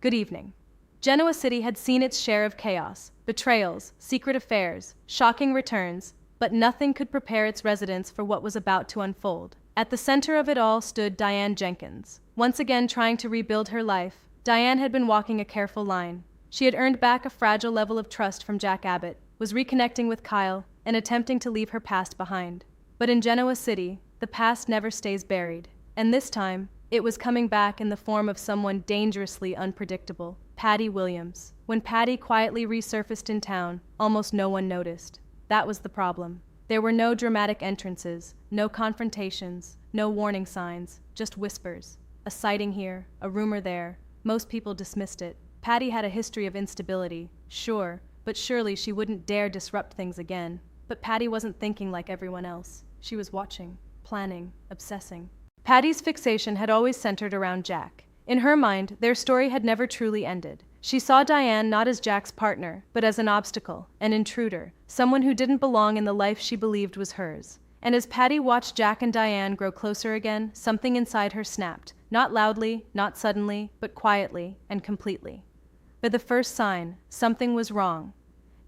Good evening. Genoa City had seen its share of chaos, betrayals, secret affairs, shocking returns, but nothing could prepare its residents for what was about to unfold. At the center of it all stood Diane Jenkins. Once again trying to rebuild her life, Diane had been walking a careful line. She had earned back a fragile level of trust from Jack Abbott, was reconnecting with Kyle, and attempting to leave her past behind. But in Genoa City, the past never stays buried. And this time, it was coming back in the form of someone dangerously unpredictable, Patty Williams. When Patty quietly resurfaced in town, almost no one noticed. That was the problem. There were no dramatic entrances, no confrontations, no warning signs, just whispers. A sighting here, a rumor there. Most people dismissed it. Patty had a history of instability, sure, but surely she wouldn't dare disrupt things again. But Patty wasn't thinking like everyone else. She was watching, planning, obsessing. Patty's fixation had always centered around Jack. In her mind, their story had never truly ended. She saw Diane not as Jack's partner, but as an obstacle, an intruder, someone who didn't belong in the life she believed was hers. And as Patty watched Jack and Diane grow closer again, something inside her snapped, not loudly, not suddenly, but quietly and completely. For the first sign, something was wrong.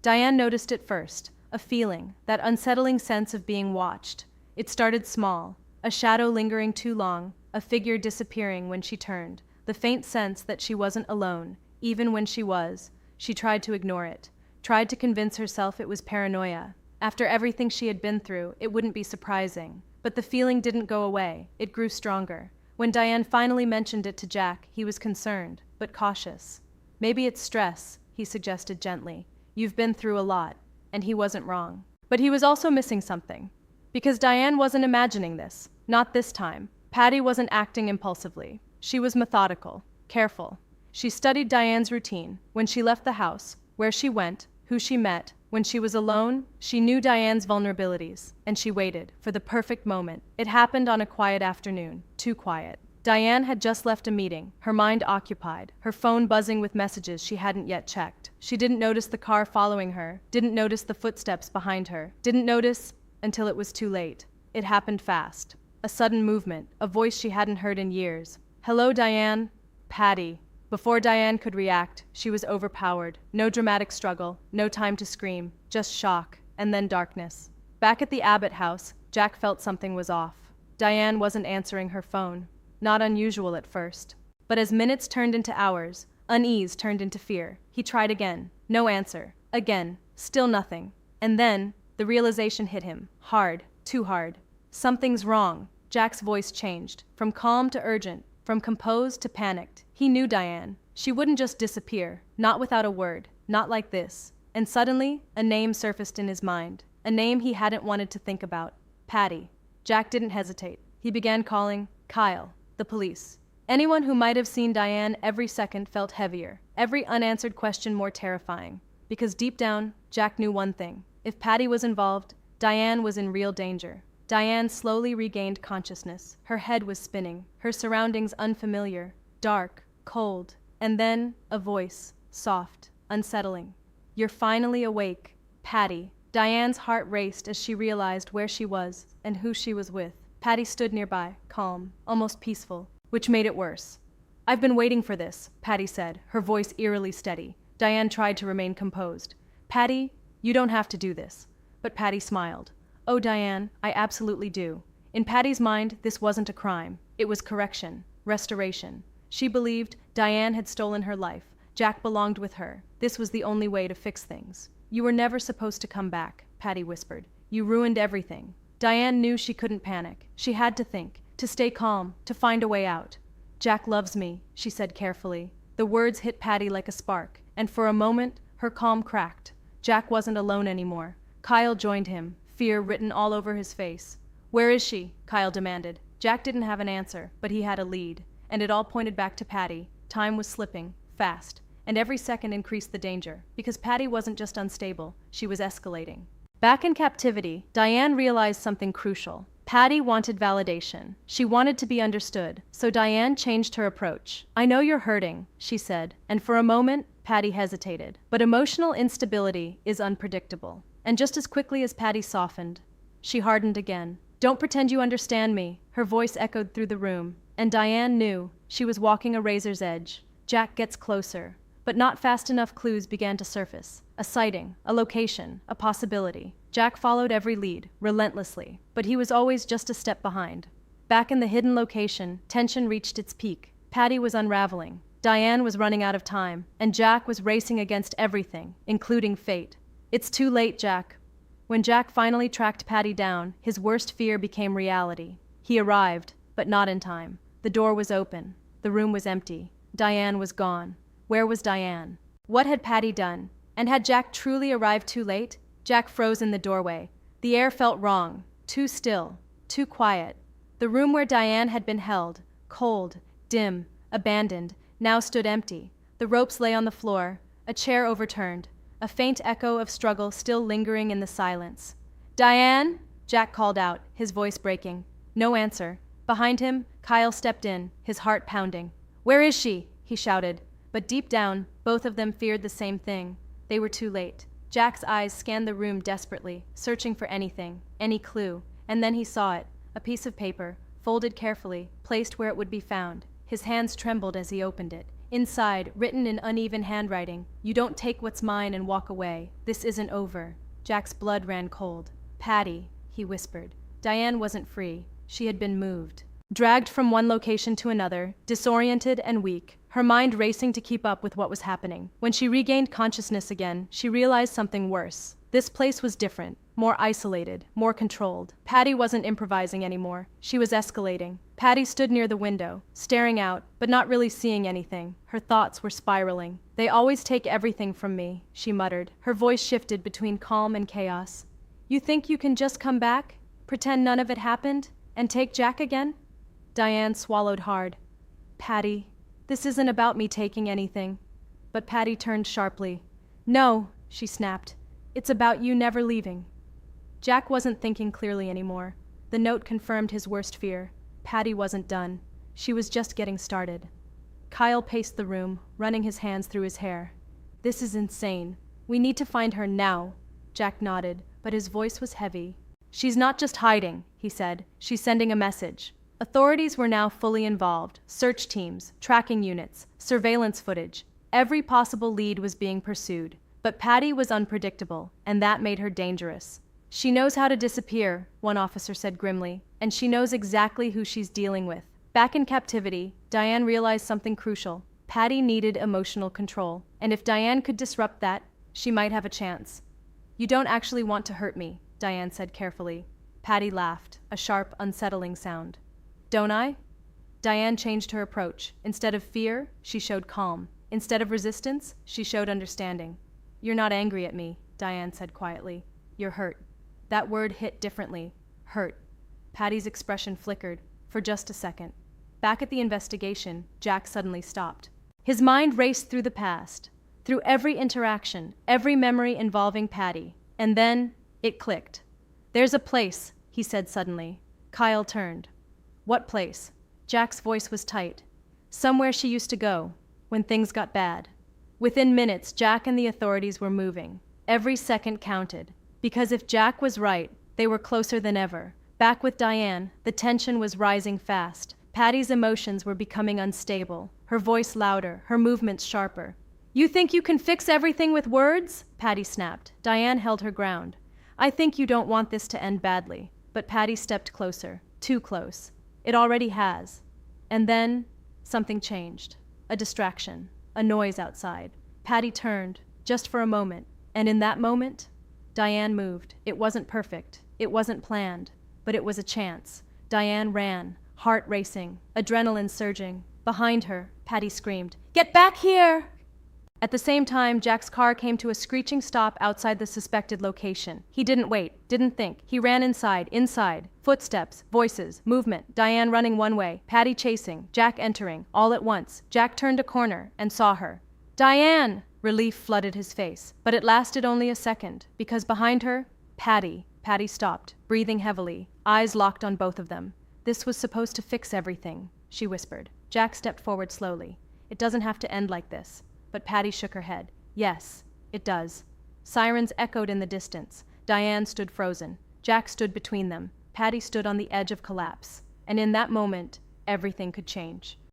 Diane noticed it first, a feeling, that unsettling sense of being watched. It started small, a shadow lingering too long, a figure disappearing when she turned, the faint sense that she wasn't alone. Even when she was, she tried to ignore it, tried to convince herself it was paranoia. After everything she had been through, it wouldn't be surprising. But the feeling didn't go away, it grew stronger. When Diane finally mentioned it to Jack, he was concerned, but cautious. Maybe it's stress, he suggested gently. You've been through a lot. And he wasn't wrong. But he was also missing something. Because Diane wasn't imagining this. Not this time. Patty wasn't acting impulsively. She was methodical, careful. She studied Diane's routine. When she left the house, where she went, who she met. When she was alone, she knew Diane's vulnerabilities, and she waited for the perfect moment. It happened on a quiet afternoon, too quiet. Diane had just left a meeting, her mind occupied, her phone buzzing with messages she hadn't yet checked. She didn't notice the car following her, didn't notice the footsteps behind her, didn't notice until it was too late. It happened fast. A sudden movement, a voice she hadn't heard in years. Hello, Diane. Patty. Before Diane could react, she was overpowered. No dramatic struggle, no time to scream, just shock, and then darkness. Back at the Abbott house, Jack felt something was off. Diane wasn't answering her phone. Not unusual at first. But as minutes turned into hours, unease turned into fear. He tried again. No answer. Again. Still nothing. And then, the realization hit him. Hard. Too hard. Something's wrong. Jack's voice changed. From calm to urgent. From composed to panicked. He knew Diane. She wouldn't just disappear. Not without a word. Not like this. And suddenly, a name surfaced in his mind. A name he hadn't wanted to think about. Patty. Jack didn't hesitate. He began calling Kyle. The police. Anyone who might have seen Diane every second felt heavier, every unanswered question more terrifying. Because deep down, Jack knew one thing. If Patty was involved, Diane was in real danger. Diane slowly regained consciousness. Her head was spinning, her surroundings unfamiliar, dark, cold. And then, a voice, soft, unsettling. You're finally awake, Patty. Diane's heart raced as she realized where she was and who she was with. Patty stood nearby, calm, almost peaceful, which made it worse. I've been waiting for this, Patty said, her voice eerily steady. Diane tried to remain composed. Patty, you don't have to do this. But Patty smiled. Oh, Diane, I absolutely do. In Patty's mind, this wasn't a crime. It was correction, restoration. She believed Diane had stolen her life. Jack belonged with her. This was the only way to fix things. You were never supposed to come back, Patty whispered. You ruined everything. Diane knew she couldn't panic. She had to think, to stay calm, to find a way out. Jack loves me, she said carefully. The words hit Patty like a spark, and for a moment, her calm cracked. Jack wasn't alone anymore. Kyle joined him, fear written all over his face. Where is she? Kyle demanded. Jack didn't have an answer, but he had a lead, and it all pointed back to Patty. Time was slipping, fast, and every second increased the danger, because Patty wasn't just unstable, she was escalating. Back in captivity, Diane realized something crucial. Patty wanted validation. She wanted to be understood, so Diane changed her approach. I know you're hurting, she said, and for a moment, Patty hesitated. But emotional instability is unpredictable. And just as quickly as Patty softened, she hardened again. Don't pretend you understand me, her voice echoed through the room. And Diane knew she was walking a razor's edge. Jack gets closer, but not fast enough. Clues began to surface. A sighting, a location, a possibility. Jack followed every lead, relentlessly, but he was always just a step behind. Back in the hidden location, tension reached its peak. Patty was unraveling. Diane was running out of time, and Jack was racing against everything, including fate. It's too late, Jack. When Jack finally tracked Patty down, his worst fear became reality. He arrived, but not in time. The door was open. The room was empty. Diane was gone. Where was Diane? What had Patty done? And had Jack truly arrived too late? Jack froze in the doorway. The air felt wrong, too still, too quiet. The room where Diane had been held, cold, dim, abandoned, now stood empty. The ropes lay on the floor, a chair overturned, a faint echo of struggle still lingering in the silence. "Diane?" Jack called out, his voice breaking. No answer. Behind him, Kyle stepped in, his heart pounding. "Where is she?" he shouted. But deep down, both of them feared the same thing. They were too late. Jack's eyes scanned the room desperately, searching for anything, any clue, and then he saw it, a piece of paper, folded carefully, placed where it would be found. His hands trembled as he opened it. Inside, written in uneven handwriting, "You don't take what's mine and walk away. This isn't over." Jack's blood ran cold. "Patty," he whispered. Diane wasn't free. She had been moved. Dragged from one location to another, disoriented and weak, her mind racing to keep up with what was happening. When she regained consciousness again, she realized something worse. This place was different, more isolated, more controlled. Patty wasn't improvising anymore. She was escalating. Patty stood near the window, staring out, but not really seeing anything. Her thoughts were spiraling. "They always take everything from me," she muttered. Her voice shifted between calm and chaos. "You think you can just come back, pretend none of it happened, and take Jack again?" Diane swallowed hard. "Patty, this isn't about me taking anything." But Patty turned sharply. "No," she snapped. "It's about you never leaving." Jack wasn't thinking clearly anymore. The note confirmed his worst fear. Patty wasn't done. She was just getting started. Kyle paced the room, running his hands through his hair. "This is insane. We need to find her now." Jack nodded, but his voice was heavy. "She's not just hiding," he said. "She's sending a message." Authorities were now fully involved. Search teams, tracking units, surveillance footage. Every possible lead was being pursued. But Patty was unpredictable, and that made her dangerous. "She knows how to disappear," one officer said grimly, "and she knows exactly who she's dealing with." Back in captivity, Diane realized something crucial. Patty needed emotional control, and if Diane could disrupt that, she might have a chance. "You don't actually want to hurt me," Diane said carefully. Patty laughed, a sharp, unsettling sound. "Don't I?" Diane changed her approach. Instead of fear, she showed calm. Instead of resistance, she showed understanding. "You're not angry at me," Diane said quietly. "You're hurt." That word hit differently. Hurt. Patty's expression flickered, for just a second. Back at the investigation, Jack suddenly stopped. His mind raced through the past, through every interaction, every memory involving Patty. And then, it clicked. "There's a place," he said suddenly. Kyle turned. "What place?" Jack's voice was tight. "Somewhere she used to go, when things got bad." Within minutes, Jack and the authorities were moving. Every second counted. Because if Jack was right, they were closer than ever. Back with Diane, the tension was rising fast. Patty's emotions were becoming unstable, her voice louder, her movements sharper. "You think you can fix everything with words?" Patty snapped. Diane held her ground. "I think you don't want this to end badly." But Patty stepped closer, too close. "It already has." And then, something changed. A distraction, a noise outside. Patty turned, just for a moment, and in that moment, Diane moved. It wasn't perfect. It wasn't planned. But it was a chance. Diane ran, heart racing, adrenaline surging. Behind her, Patty screamed, "Get back here!" At the same time, Jack's car came to a screeching stop outside the suspected location. He didn't wait, didn't think. He ran inside. Footsteps, voices, movement. Diane running one way, Patty chasing, Jack entering, all at once. Jack turned a corner and saw her. "Diane!" Relief flooded his face, but it lasted only a second, because behind her, Patty. Patty stopped, breathing heavily, eyes locked on both of them. "This was supposed to fix everything," she whispered. Jack stepped forward slowly. "It doesn't have to end like this." But Patty shook her head. "Yes, it does." Sirens echoed in the distance. Diane stood frozen. Jack stood between them. Patty stood on the edge of collapse. And in that moment, everything could change.